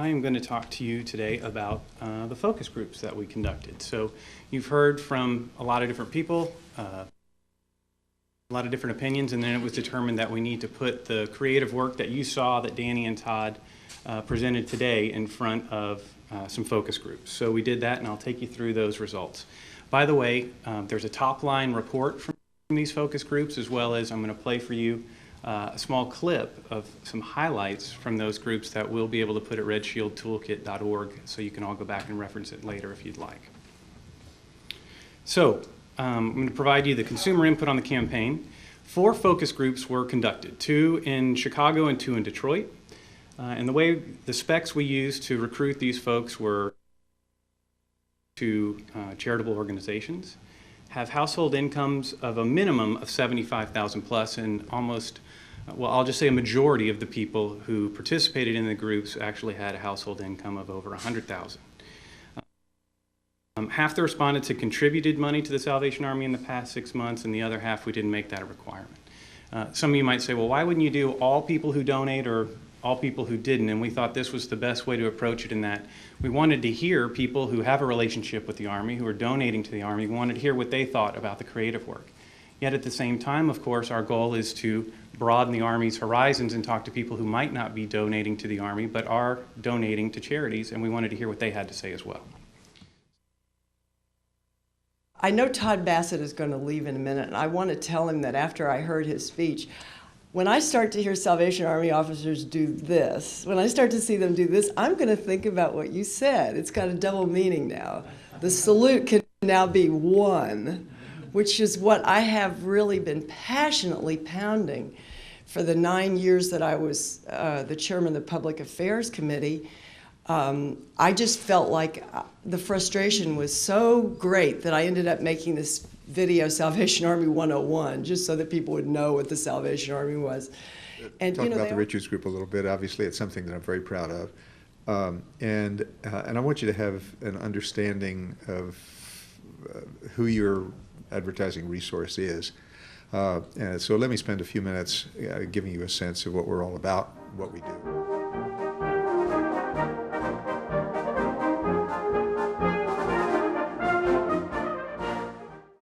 I am going to talk to you today about the focus groups that we conducted. So you've heard from a lot of different people, a lot of different opinions, and then it was determined that we need to put the creative work that you saw that Danny and Todd presented today in front of some focus groups. So we did that, and I'll take you through those results. By the way, there's a top-line report from these focus groups, as well as I'm going to play for you a small clip of some highlights from those groups that we'll be able to put at redshieldtoolkit.org, so you can all go back and reference it later if you'd like. So I'm going to provide you the consumer input on the campaign. 4 focus groups were conducted, 2 in Chicago and 2 in Detroit. And the way the specs we used to recruit these folks were to charitable organizations, have household incomes of a minimum of $75,000 plus, and almost, well, I'll just say a majority of the people who participated in the groups actually had a household income of over $100,000. Half the respondents had contributed money to the Salvation Army in the past 6 months, and the other half we didn't make that a requirement. Some of you might say, well, why wouldn't you do all people who donate or all people who didn't? And we thought this was the best way to approach it, in that we wanted to hear people who have a relationship with the Army, who are donating to the Army. We wanted to hear what they thought about the creative work. Yet at the same time, of course, our goal is to broaden the Army's horizons and talk to people who might not be donating to the Army but are donating to charities, and we wanted to hear what they had to say as well. I know Todd Bassett is going to leave in a minute, and I want to tell him that after I heard his speech, when I start to hear Salvation Army officers do this, when I start to see them do this, I'm going to think about what you said. It's got a double meaning now. The salute can now be one, which is what I have really been passionately pounding for the 9 years that I was the chairman of the Public Affairs Committee. I just felt like the frustration was so great that I ended up making this video, Salvation Army 101, just so that people would know what the Salvation Army was. And talk about the Richards Group a little bit. Obviously, it's something that I'm very proud of, and I want you to have an understanding of who your advertising resource is. And so let me spend a few minutes giving you a sense of what we're all about, what we do.